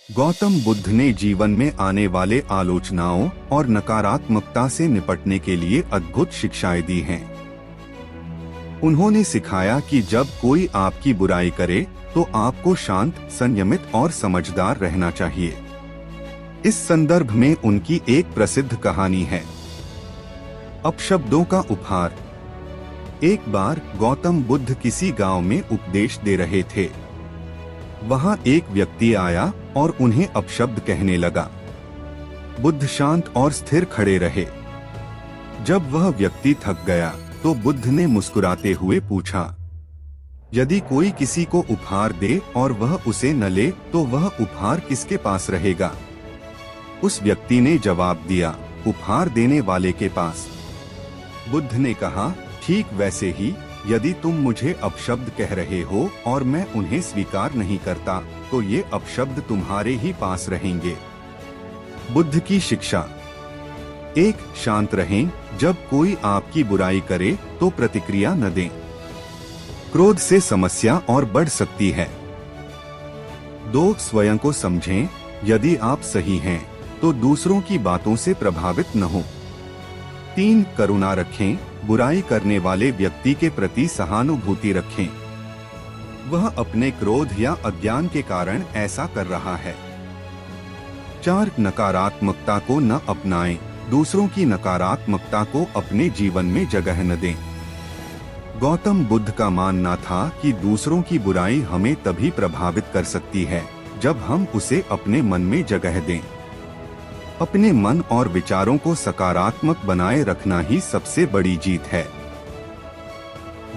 गौतम बुद्ध ने जीवन में आने वाले आलोचनाओं और नकारात्मकता से निपटने के लिए अद्भुत शिक्षाएं दी हैं। उन्होंने सिखाया कि जब कोई आपकी बुराई करे तो आपको शांत, संयमित और समझदार रहना चाहिए। इस संदर्भ में उनकी एक प्रसिद्ध कहानी है, अपशब्दों का उपहार। एक बार गौतम बुद्ध किसी गांव में उपदेश दे रहे थे। वहां एक व्यक्ति आया और उन्हें अपशब्द कहने लगा। बुद्ध शांत और स्थिर खड़े रहे। जब वह व्यक्ति थक गया तो बुद्ध ने मुस्कुराते हुए पूछा, यदि कोई किसी को उपहार दे और वह उसे न ले तो वह उपहार किसके पास रहेगा? उस व्यक्ति ने जवाब दिया, उपहार देने वाले के पास। बुद्ध ने कहा, ठीक वैसे ही यदि तुम मुझे अपशब्द कह रहे हो और मैं उन्हें स्वीकार नहीं करता तो ये अपशब्द तुम्हारे ही पास रहेंगे। बुद्ध की शिक्षा। 1. शांत रहें। जब कोई आपकी बुराई करे तो प्रतिक्रिया न दें। क्रोध से समस्या और बढ़ सकती है। 2. स्वयं को समझें। यदि आप सही हैं तो दूसरों की बातों से प्रभावित न हो। 3. करुणा रखें। बुराई करने वाले व्यक्ति के प्रति सहानुभूति रखें। वह अपने क्रोध या अज्ञान के कारण ऐसा कर रहा है। 4. नकारात्मकता को न अपनाएं। दूसरों की नकारात्मकता को अपने जीवन में जगह न दें। गौतम बुद्ध का मानना था कि दूसरों की बुराई हमें तभी प्रभावित कर सकती है जब हम उसे अपने मन में जगह दें। अपने मन और विचारों को सकारात्मक बनाए रखना ही सबसे बड़ी जीत है।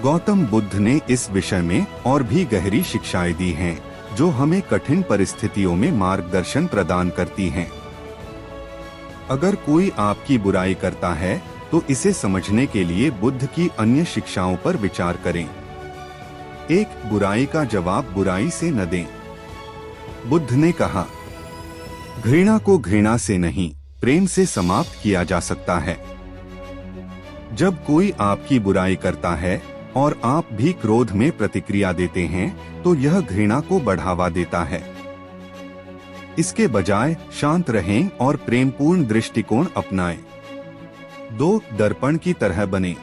गौतम बुद्ध ने इस विषय में और भी गहरी शिक्षाएं दी हैं, जो हमें कठिन परिस्थितियों में मार्गदर्शन प्रदान करती हैं। अगर कोई आपकी बुराई करता है तो इसे समझने के लिए बुद्ध की अन्य शिक्षाओं पर विचार करें। 1. बुराई का जवाब बुराई से न दें। बुद्ध ने कहा, घृणा को घृणा से नहीं, प्रेम से समाप्त किया जा सकता है। जब कोई आपकी बुराई करता है और आप भी क्रोध में प्रतिक्रिया देते हैं तो यह घृणा को बढ़ावा देता है। इसके बजाय शांत रहें और प्रेमपूर्ण दृष्टिकोण अपनाएं। 2. दर्पण की तरह बने।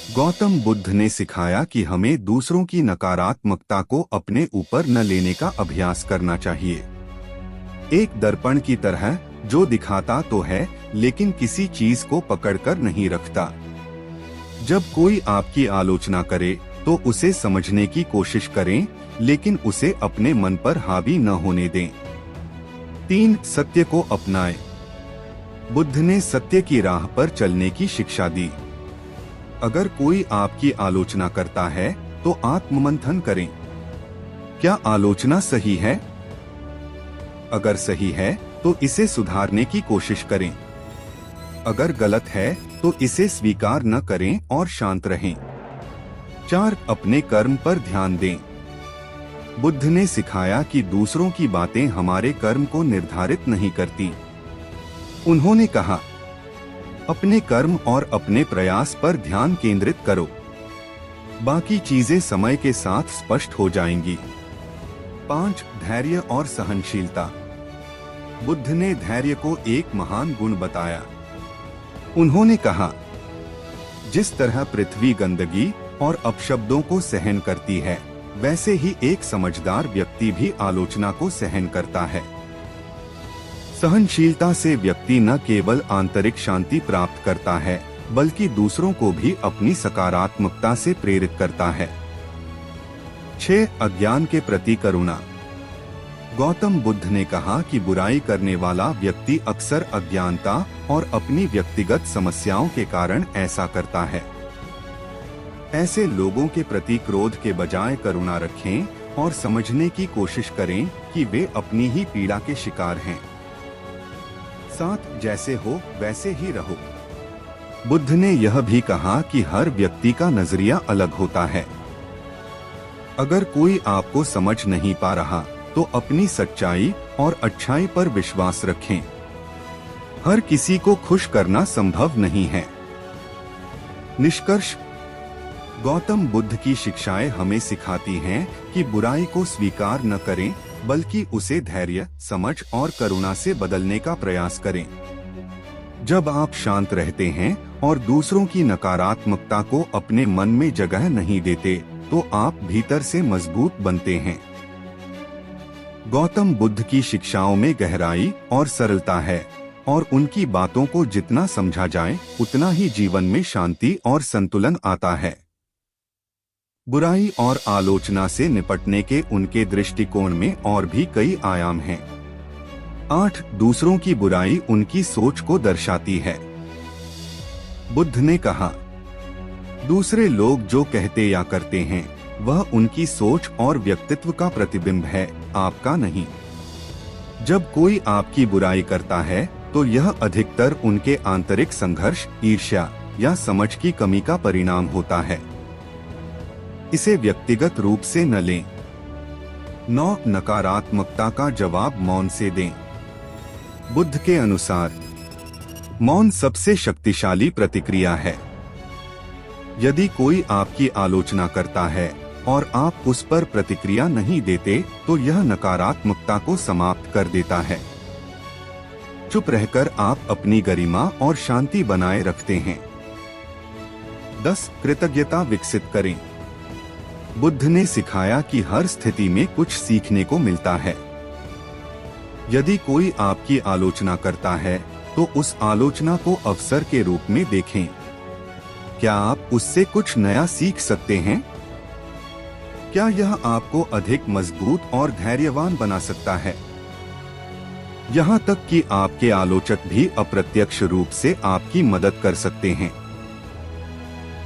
गौतम बुद्ध ने सिखाया कि हमें दूसरों की नकारात्मकता को अपने ऊपर न लेने का अभ्यास करना चाहिए। एक दर्पण की तरह जो दिखाता तो है लेकिन किसी चीज को पकड़कर नहीं रखता। जब कोई आपकी आलोचना करे तो उसे समझने की कोशिश करें, लेकिन उसे अपने मन पर हावी न होने दें। 3. सत्य को अपनाएं। बुद्ध ने सत्य की राह पर चलने की शिक्षा दी। अगर कोई आपकी आलोचना करता है तो आत्ममंथन करें। क्या आलोचना सही है? अगर सही है तो इसे सुधारने की कोशिश करें। अगर गलत है तो इसे स्वीकार न करें और शांत रहें। 4. अपने कर्म पर ध्यान दें। बुद्ध ने सिखाया कि दूसरों की बातें हमारे कर्म को निर्धारित नहीं करती। उन्होंने कहा, अपने कर्म और अपने प्रयास पर ध्यान केंद्रित करो, बाकी चीजें समय के साथ स्पष्ट हो जाएंगी। 5. धैर्य और सहनशीलता। बुद्ध ने धैर्य को एक महान गुण बताया। उन्होंने कहा, जिस तरह पृथ्वी गंदगी और अपशब्दों को सहन करती है, वैसे ही एक समझदार व्यक्ति भी आलोचना को सहन करता है। सहनशीलता से व्यक्ति न केवल आंतरिक शांति प्राप्त करता है, बल्कि दूसरों को भी अपनी सकारात्मकता से प्रेरित करता है। 6. अज्ञान के प्रति करुणा। गौतम बुद्ध ने कहा कि बुराई करने वाला व्यक्ति अक्सर अज्ञानता और अपनी व्यक्तिगत समस्याओं के कारण ऐसा करता है। ऐसे लोगों के प्रति क्रोध के बजाय करुणा रखें और समझने की कोशिश करें कि वे अपनी ही पीड़ा के शिकार हैं। 7. जैसे हो वैसे ही रहो। बुद्ध ने यह भी कहा कि हर व्यक्ति का नजरिया अलग होता है। अगर कोई आपको समझ नहीं पा रहा तो अपनी सच्चाई और अच्छाई पर विश्वास रखें। हर किसी को खुश करना संभव नहीं है। निष्कर्ष। गौतम बुद्ध की शिक्षाएं हमें सिखाती हैं कि बुराई को स्वीकार न करें, बल्कि उसे धैर्य, समझ और करुणा से बदलने का प्रयास करें। जब आप शांत रहते हैं और दूसरों की नकारात्मकता को अपने मन में जगह नहीं देते, तो आप भीतर से मजबूत बनते हैं। गौतम बुद्ध की शिक्षाओं में गहराई और सरलता है, और उनकी बातों को जितना समझा जाए उतना ही जीवन में शांति और संतुलन आता है। बुराई और आलोचना से निपटने के उनके दृष्टिकोण में और भी कई आयाम हैं। 8. दूसरों की बुराई उनकी सोच को दर्शाती है। बुद्ध ने कहा, दूसरे लोग जो कहते या करते हैं वह उनकी सोच और व्यक्तित्व का प्रतिबिंब है, आपका नहीं। जब कोई आपकी बुराई करता है तो यह अधिकतर उनके आंतरिक संघर्ष, ईर्ष्या या समझ की कमी का परिणाम होता है। इसे व्यक्तिगत रूप से न लें। 9. नकारात्मकता का जवाब मौन से दें। बुद्ध के अनुसार मौन सबसे शक्तिशाली प्रतिक्रिया है। यदि कोई आपकी आलोचना करता है और आप उस पर प्रतिक्रिया नहीं देते, तो यह नकारात्मकता को समाप्त कर देता है। चुप रहकर आप अपनी गरिमा और शांति बनाए रखते हैं। 10. कृतज्ञता विकसित करें। बुद्ध ने सिखाया कि हर स्थिति में कुछ सीखने को मिलता है। यदि कोई आपकी आलोचना करता है तो उस आलोचना को अवसर के रूप में देखें। क्या आप उससे कुछ नया सीख सकते हैं? क्या यह आपको अधिक मजबूत और धैर्यवान बना सकता है? यहाँ तक कि आपके आलोचक भी अप्रत्यक्ष रूप से आपकी मदद कर सकते हैं।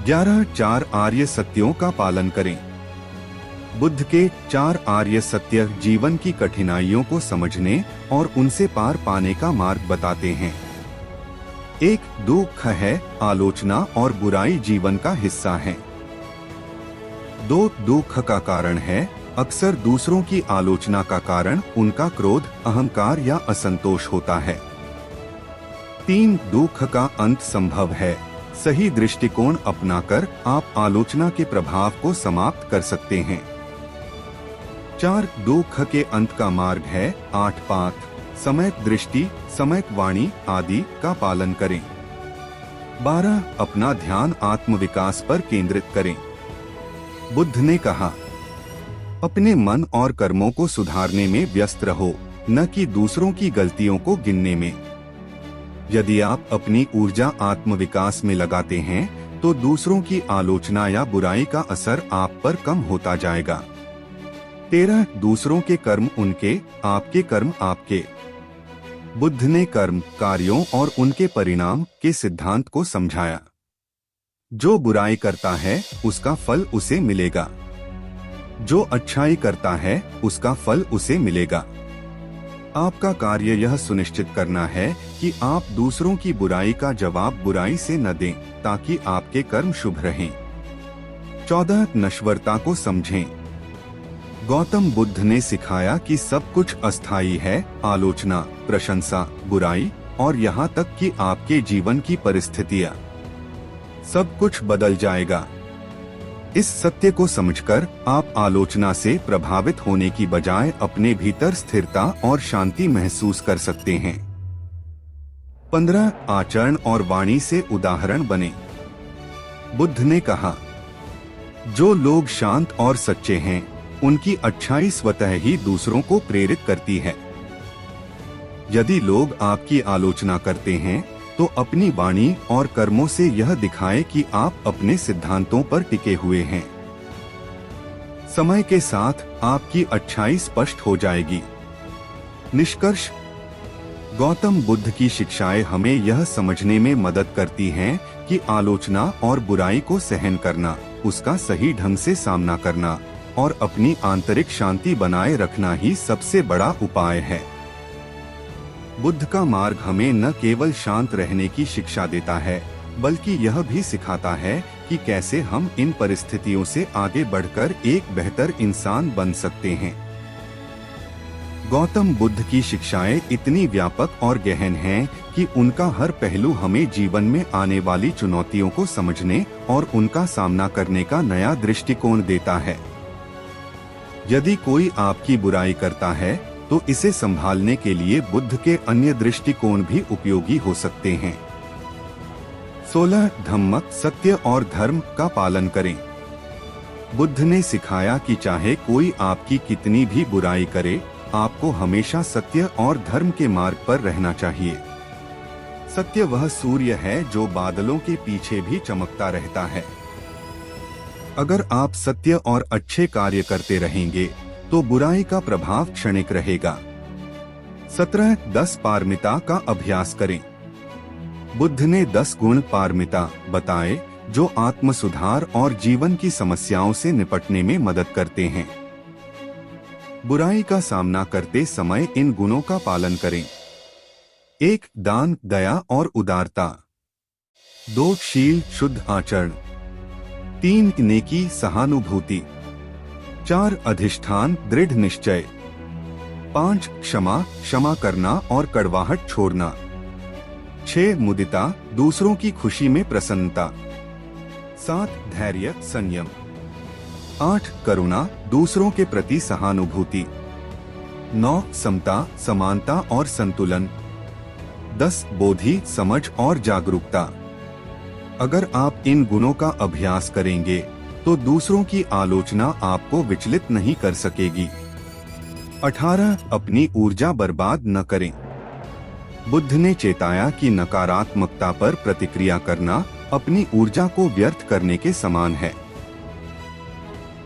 11. 4 आर्य सत्यों का पालन करें। बुद्ध के 4 आर्य सत्य जीवन की कठिनाइयों को समझने और उनसे पार पाने का मार्ग बताते हैं। 1. दुख है, आलोचना और बुराई जीवन का हिस्सा है। 2. दुख का कारण है, अक्सर दूसरों की आलोचना का कारण उनका क्रोध, अहंकार या असंतोष होता है। 3. दुख का अंत संभव है, सही दृष्टिकोण अपनाकर आप आलोचना के प्रभाव को समाप्त कर सकते हैं। 4. दुख के अंत का मार्ग है 8 पाठ, सम्यक दृष्टि, सम्यक वाणी आदि का पालन करें। 12. अपना ध्यान आत्मविकास पर केंद्रित करें। बुद्ध ने कहा, अपने मन और कर्मों को सुधारने में व्यस्त रहो, न कि दूसरों की गलतियों को गिनने में। यदि आप अपनी ऊर्जा आत्मविकास में लगाते हैं तो दूसरों की आलोचना या बुराई का असर आप पर कम होता जाएगा। 13. दूसरों के कर्म उनके, आपके कर्म आपके। बुद्ध ने कर्म, कार्यों और उनके परिणाम के सिद्धांत को समझाया। जो बुराई करता है उसका फल उसे मिलेगा, जो अच्छाई करता है उसका फल उसे मिलेगा। आपका कार्य यह सुनिश्चित करना है कि आप दूसरों की बुराई का जवाब बुराई से न दें, ताकि आपके कर्म शुभ रहें। 14. नश्वरता को समझें। गौतम बुद्ध ने सिखाया कि सब कुछ अस्थायी है, आलोचना, प्रशंसा, बुराई और यहाँ तक कि आपके जीवन की परिस्थितियाँ, सब कुछ बदल जाएगा। इस सत्य को समझकर आप आलोचना से प्रभावित होने की बजाय अपने भीतर स्थिरता और शांति महसूस कर सकते हैं। 15. आचरण और वाणी से उदाहरण बने। बुद्ध ने कहा, जो लोग शांत और सच्चे हैं उनकी अच्छाई स्वतः ही दूसरों को प्रेरित करती है। यदि लोग आपकी आलोचना करते हैं तो अपनी वाणी और कर्मों से यह दिखाएं कि आप अपने सिद्धांतों पर टिके हुए हैं। समय के साथ आपकी अच्छाई स्पष्ट हो जाएगी। निष्कर्ष, गौतम बुद्ध की शिक्षाएं हमें यह समझने में मदद करती हैं कि आलोचना और बुराई को सहन करना, उसका सही ढंग से सामना करना और अपनी आंतरिक शांति बनाए रखना ही सबसे बड़ा उपाय है। बुद्ध का मार्ग हमें न केवल शांत रहने की शिक्षा देता है, बल्कि यह भी सिखाता है कि कैसे हम इन परिस्थितियों से आगे बढ़कर एक बेहतर इंसान बन सकते हैं। गौतम बुद्ध की शिक्षाएं इतनी व्यापक और गहन हैं कि उनका हर पहलू हमें जीवन में आने वाली चुनौतियों को समझने और उनका सामना करने का नया दृष्टिकोण देता है। यदि कोई आपकी बुराई करता है तो इसे संभालने के लिए बुद्ध के अन्य दृष्टिकोण भी उपयोगी हो सकते हैं। 16 धम्मक, सत्य और धर्म का पालन करें। बुद्ध ने सिखाया कि चाहे कोई आपकी कितनी भी बुराई करे, आपको हमेशा सत्य और धर्म के मार्ग पर रहना चाहिए। सत्य वह सूर्य है जो बादलों के पीछे भी चमकता रहता है। अगर आप सत्य और अच्छे कार्य करते रहेंगे तो बुराई का प्रभाव क्षणिक रहेगा। 17 10 पारमिता का अभ्यास करें। बुद्ध ने 10 गुण पारमिता बताए जो आत्म सुधार और जीवन की समस्याओं से निपटने में मदद करते हैं। बुराई का सामना करते समय इन गुणों का पालन करें। 1 दान, दया और उदारता। 2 शील, शुद्ध आचरण। 3 नेकी, सहानुभूति। 4 अधिष्ठान, दृढ़ निश्चय। 5 क्षमा, क्षमा करना और कड़वाहट छोड़ना। 6 मुदिता, दूसरों की खुशी में प्रसन्नता। 7 धैर्य, संयम। 8 करुणा, दूसरों के प्रति सहानुभूति। 9 समता, समानता और संतुलन। 10 बोधि, समझ और जागरूकता। अगर आप इन गुणों का अभ्यास करेंगे तो दूसरों की आलोचना आपको विचलित नहीं कर सकेगी। 18 अपनी ऊर्जा बर्बाद न करें। बुद्ध ने चेताया कि नकारात्मकता पर प्रतिक्रिया करना अपनी ऊर्जा को व्यर्थ करने के समान है।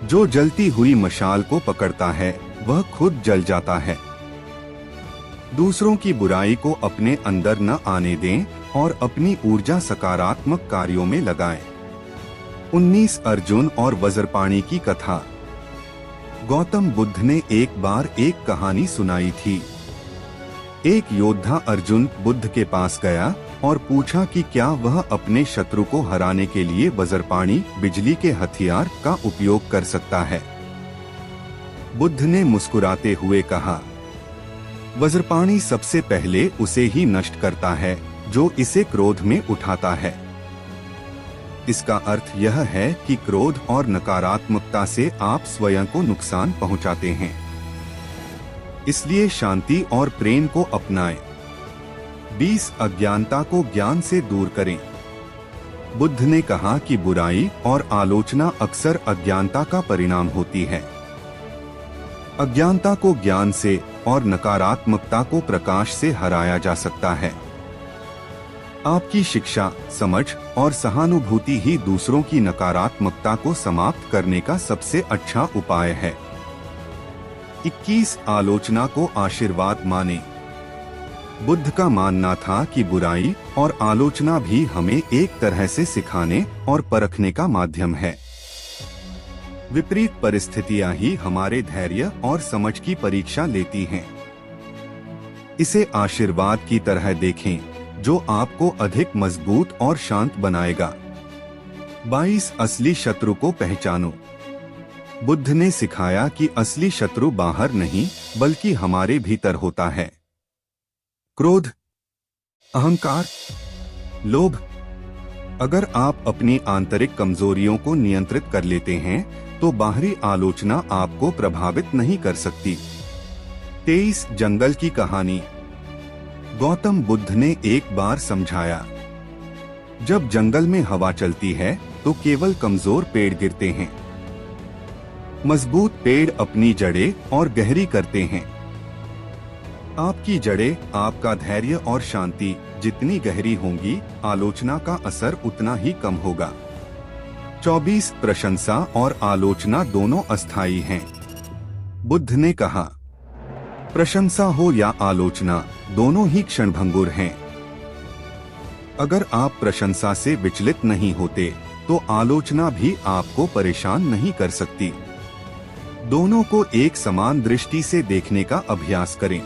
जो जलती हुई मशाल को पकड़ता है वह खुद जल जाता है। दूसरों की बुराई को अपने अंदर न आने दें और अपनी ऊर्जा सकारात्मक कार्यों में लगाएं। 19 अर्जुन और वज्रपाणि की कथा। गौतम बुद्ध ने एक बार एक कहानी सुनाई थी। एक योद्धा अर्जुन बुद्ध के पास गया और पूछा कि क्या वह अपने शत्रु को हराने के लिए वज्रपाणि, बिजली के हथियार का उपयोग कर सकता है। बुद्ध ने मुस्कुराते हुए कहा, वज्रपाणि सबसे पहले उसे ही नष्ट करता है जो इसे क्रोध में उठाता है। इसका अर्थ यह है कि क्रोध और नकारात्मकता से आप स्वयं को नुकसान पहुंचाते हैं। इसलिए शांति और प्रेम को अपनाएं। 20 अज्ञानता को ज्ञान से दूर करें। बुद्ध ने कहा कि बुराई और आलोचना अक्सर अज्ञानता का परिणाम होती है। अज्ञानता को ज्ञान से और नकारात्मकता को प्रकाश से हराया जा सकता है। आपकी शिक्षा, समझ और सहानुभूति ही दूसरों की नकारात्मकता को समाप्त करने का सबसे अच्छा उपाय है। 21 आलोचना को आशीर्वाद माने। बुद्ध का मानना था कि बुराई और आलोचना भी हमें एक तरह से सिखाने और परखने का माध्यम है। विपरीत परिस्थितियां ही हमारे धैर्य और समझ की परीक्षा लेती हैं। इसे आशीर्वाद की तरह देखें जो आपको अधिक मजबूत और शांत बनाएगा। 22 असली शत्रु को पहचानो। बुद्ध ने सिखाया कि असली शत्रु बाहर नहीं बल्कि हमारे भीतर होता है। क्रोध, अहंकार, लोभ। अगर आप अपनी आंतरिक कमजोरियों को नियंत्रित कर लेते हैं तो बाहरी आलोचना आपको प्रभावित नहीं कर सकती। 23 जंगल की कहानी। गौतम बुद्ध ने एक बार समझाया, जब जंगल में हवा चलती है तो केवल कमजोर पेड़ गिरते हैं। मजबूत पेड़ अपनी जड़ें और गहरी करते हैं। आपकी जड़ें, आपका धैर्य और शांति जितनी गहरी होंगी, आलोचना का असर उतना ही कम होगा। 24 प्रशंसा और आलोचना दोनों अस्थायी हैं। बुद्ध ने कहा, प्रशंसा हो या आलोचना, दोनों ही क्षणभंगुर हैं। अगर आप प्रशंसा से विचलित नहीं होते तो आलोचना भी आपको परेशान नहीं कर सकती। दोनों को एक समान दृष्टि से देखने का अभ्यास करें।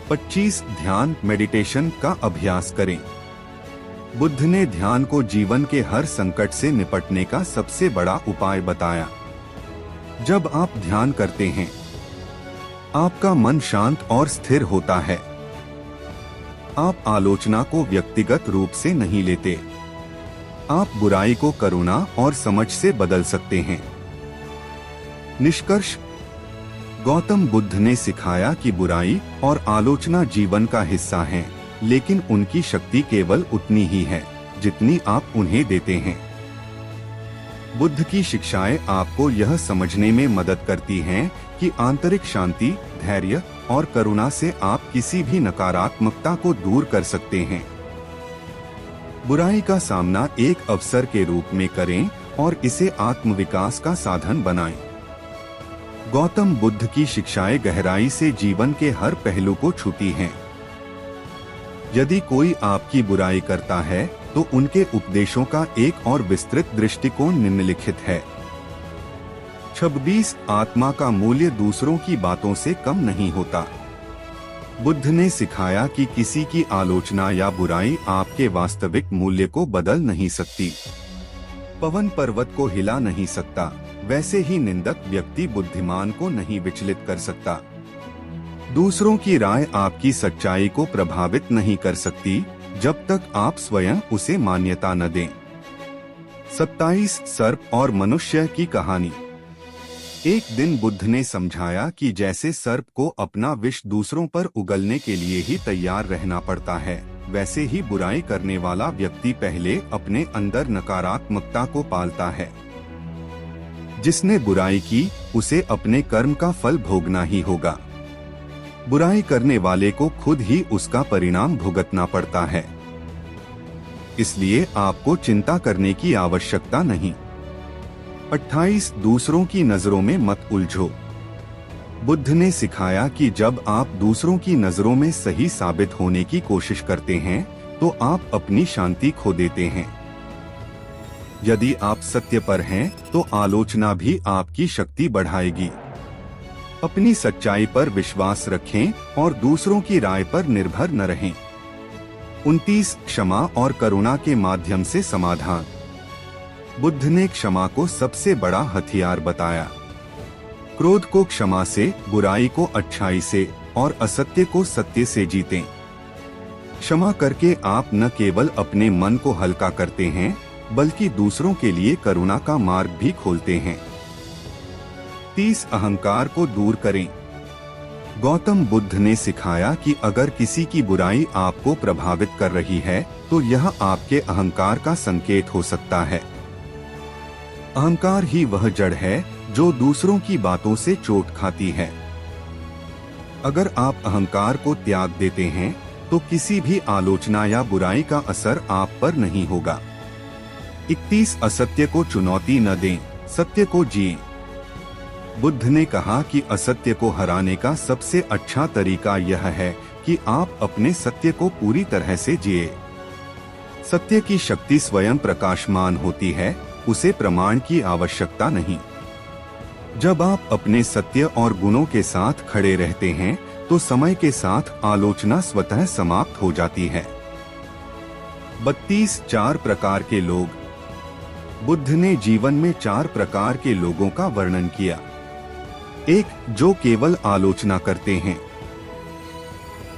25 ध्यान मेडिटेशन का अभ्यास करें। बुद्ध ने ध्यान को जीवन के हर संकट से निपटने का सबसे बड़ा उपाय बताया। जब आप ध्यान करते हैं, आपका मन शांत और स्थिर होता है। आप आलोचना को व्यक्तिगत रूप से नहीं लेते। आप बुराई को करुणा और समझ से बदल सकते हैं। निष्कर्ष, गौतम बुद्ध ने सिखाया कि बुराई और आलोचना जीवन का हिस्सा हैं, लेकिन उनकी शक्ति केवल उतनी ही है जितनी आप उन्हें देते हैं। बुद्ध की शिक्षाएं आपको यह समझने में मदद करती हैं कि आंतरिक शांति, धैर्य और करुणा से आप किसी भी नकारात्मकता को दूर कर सकते हैं। बुराई का सामना एक अवसर के रूप में करें और इसे आत्मविकास का साधन बनाएं। गौतम बुद्ध की शिक्षाएं गहराई से जीवन के हर पहलू को छूती हैं। यदि कोई आपकी बुराई करता है तो उनके उपदेशों का एक और विस्तृत दृष्टिकोण निम्नलिखित है। 26 आत्मा का मूल्य दूसरों की बातों से कम नहीं होता। बुद्ध ने सिखाया कि किसी की आलोचना या बुराई आपके वास्तविक मूल्य को बदल नहीं सकती। पवन पर्वत को हिला नहीं सकता, वैसे ही निंदक व्यक्ति बुद्धिमान को नहीं विचलित कर सकता। दूसरों की राय आपकी सच्चाई को प्रभावित नहीं कर सकती जब तक आप स्वयं उसे मान्यता न दें। 27 सर्प और मनुष्य की कहानी। एक दिन बुद्ध ने समझाया कि जैसे सर्प को अपना विष दूसरों पर उगलने के लिए ही तैयार रहना पड़ता है, वैसे ही बुराई करने वाला व्यक्ति पहले अपने अंदर नकारात्मकता को पालता है। जिसने बुराई की उसे अपने कर्म का फल भोगना ही होगा। बुराई करने वाले को खुद ही उसका परिणाम भुगतना पड़ता है। इसलिए आपको चिंता करने की आवश्यकता नहीं। 28 दूसरों की नजरों में मत उलझो। बुद्ध ने सिखाया कि जब आप दूसरों की नजरों में सही साबित होने की कोशिश करते हैं तो आप अपनी शांति खो देते हैं। यदि आप सत्य पर हैं तो आलोचना भी आपकी शक्ति बढ़ाएगी। अपनी सच्चाई पर विश्वास रखें और दूसरों की राय पर निर्भर न रहें। 29 क्षमा और करुणा के माध्यम से समाधान। बुद्ध ने क्षमा को सबसे बड़ा हथियार बताया। क्रोध को क्षमा से, बुराई को अच्छाई से और असत्य को सत्य से जीतें। क्षमा करके आप न केवल अपने मन को हल्का करते हैं बल्कि दूसरों के लिए करुणा का मार्ग भी खोलते हैं। 30 अहंकार को दूर करें। गौतम बुद्ध ने सिखाया कि अगर किसी की बुराई आपको प्रभावित कर रही है तो यह आपके अहंकार का संकेत हो सकता है। अहंकार ही वह जड़ है जो दूसरों की बातों से चोट खाती है। अगर आप अहंकार को त्याग देते हैं तो किसी भी आलोचना या बुराई का असर आप पर नहीं होगा। 31 असत्य को चुनौती न दें, सत्य को जिएं। बुद्ध ने कहा कि असत्य को हराने का सबसे अच्छा तरीका यह है कि आप अपने सत्य को पूरी तरह से जिए। सत्य की शक्ति स्वयं प्रकाशमान होती है, उसे प्रमाण की आवश्यकता नहीं। जब आप अपने सत्य और गुणों के साथ खड़े रहते हैं तो समय के साथ आलोचना स्वतः समाप्त हो जाती है। 32 4 प्रकार के लोग। बुद्ध ने जीवन में 4 प्रकार के लोगों का वर्णन किया। 1 जो केवल आलोचना करते हैं।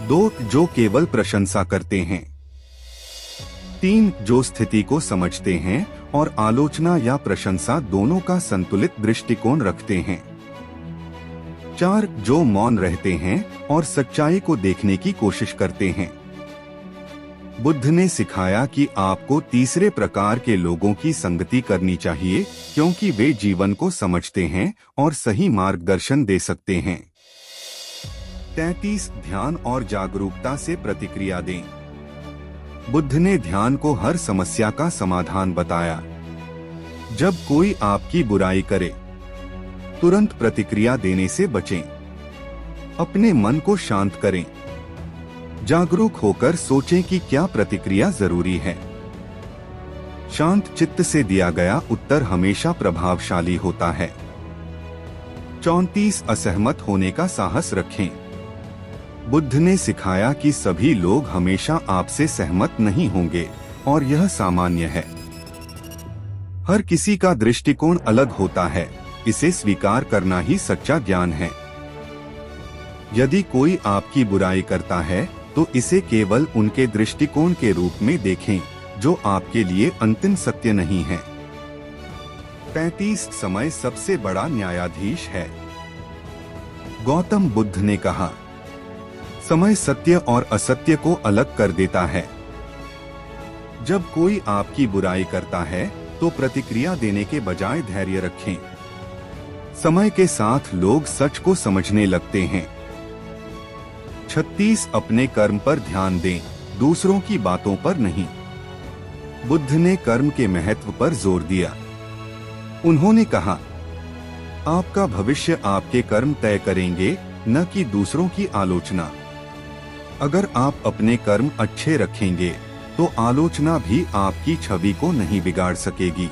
2 जो केवल प्रशंसा करते हैं। 3 जो स्थिति को समझते हैं और आलोचना या प्रशंसा दोनों का संतुलित दृष्टिकोण रखते हैं। 4 जो मौन रहते हैं और सच्चाई को देखने की कोशिश करते हैं। बुद्ध ने सिखाया कि आपको तीसरे प्रकार के लोगों की संगति करनी चाहिए क्योंकि वे जीवन को समझते हैं और सही मार्गदर्शन दे सकते हैं। 33 ध्यान और जागरूकता से प्रतिक्रिया दें। बुद्ध ने ध्यान को हर समस्या का समाधान बताया। जब कोई आपकी बुराई करे तुरंत प्रतिक्रिया देने से बचें। अपने मन को शांत करें। जागरूक होकर सोचें कि क्या प्रतिक्रिया जरूरी है। शांत चित्त से दिया गया उत्तर हमेशा प्रभावशाली होता है। 34 असहमत होने का साहस रखें। बुद्ध ने सिखाया कि सभी लोग हमेशा आपसे सहमत नहीं होंगे और यह सामान्य है। हर किसी का दृष्टिकोण अलग होता है, इसे स्वीकार करना ही सच्चा ज्ञान है। यदि कोई आपकी बुराई करता है तो इसे केवल उनके दृष्टिकोण के रूप में देखें, जो आपके लिए अंतिम सत्य नहीं है। 35 समय सबसे बड़ा न्यायाधीश है। गौतम बुद्ध ने कहा, समय सत्य और असत्य को अलग कर देता है। जब कोई आपकी बुराई करता है तो प्रतिक्रिया देने के बजाय धैर्य रखें। समय के साथ लोग सच को समझने लगते हैं। 36 अपने कर्म पर ध्यान दें, दूसरों की बातों पर नहीं। बुद्ध ने कर्म के महत्व पर जोर दिया। उन्होंने कहा, आपका भविष्य आपके कर्म तय करेंगे, न कि दूसरों की आलोचना। अगर आप अपने कर्म अच्छे रखेंगे तो आलोचना भी आपकी छवि को नहीं बिगाड़ सकेगी।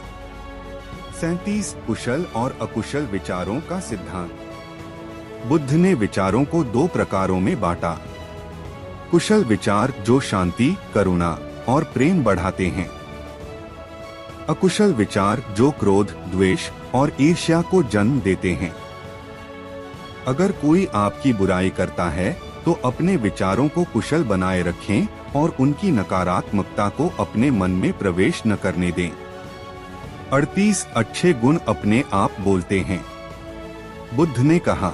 37 कुशल और अकुशल विचारों का सिद्धांत। बुद्ध ने विचारों को 2 प्रकारों में बांटा। कुशल विचार जो शांति, करुणा और प्रेम बढ़ाते हैं। अकुशल विचार जो क्रोध, द्वेष और ईर्ष्या को जन्म देते हैं। अगर कोई आपकी बुराई करता है तो अपने विचारों को कुशल बनाए रखें और उनकी नकारात्मकता को अपने मन में प्रवेश न करने दें। 38 अच्छे गुण अपने आप बोलते हैं। बुद्ध ने कहा,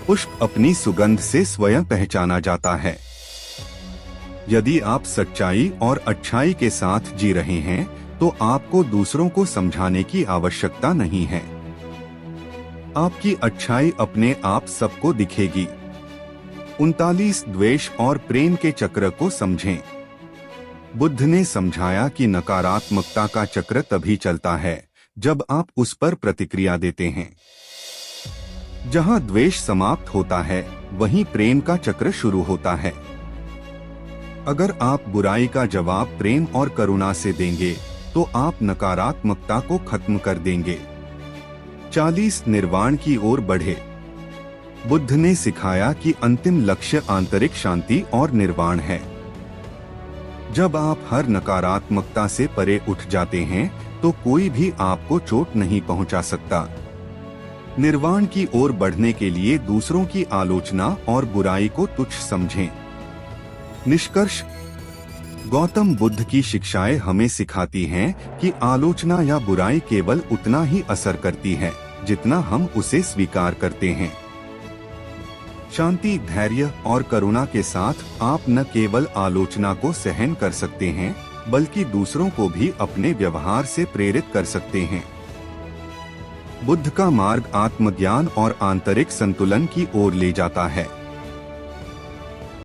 पुष्प अपनी सुगंध से स्वयं पहचाना जाता है। यदि आप सच्चाई और अच्छाई के साथ जी रहे हैं तो आपको दूसरों को समझाने की आवश्यकता नहीं है। आपकी अच्छाई अपने आप सबको दिखेगी। 39 द्वेष और प्रेम के चक्र को समझें। बुद्ध ने समझाया कि नकारात्मकता का चक्र तभी चलता है जब आप उस पर प्रतिक्रिया देते हैं। जहां द्वेष समाप्त होता है वहीं प्रेम का चक्र शुरू होता है। अगर आप बुराई का जवाब प्रेम और करुणा से देंगे तो आप नकारात्मकता को खत्म कर देंगे। 40 निर्वाण की ओर बढ़े। बुद्ध ने सिखाया कि अंतिम लक्ष्य आंतरिक शांति और निर्वाण है। जब आप हर नकारात्मकता से परे उठ जाते हैं तो कोई भी आपको चोट नहीं पहुंचा सकता। निर्वाण की ओर बढ़ने के लिए दूसरों की आलोचना और बुराई को तुच्छ समझें। निष्कर्ष, गौतम बुद्ध की शिक्षाएं हमें सिखाती हैं कि आलोचना या बुराई केवल उतना ही असर करती है जितना हम उसे स्वीकार करते हैं। शांति, धैर्य और करुणा के साथ आप न केवल आलोचना को सहन कर सकते हैं बल्कि दूसरों को भी अपने व्यवहार से प्रेरित कर सकते हैं। बुद्ध का मार्ग आत्मज्ञान और आंतरिक संतुलन की ओर ले जाता है।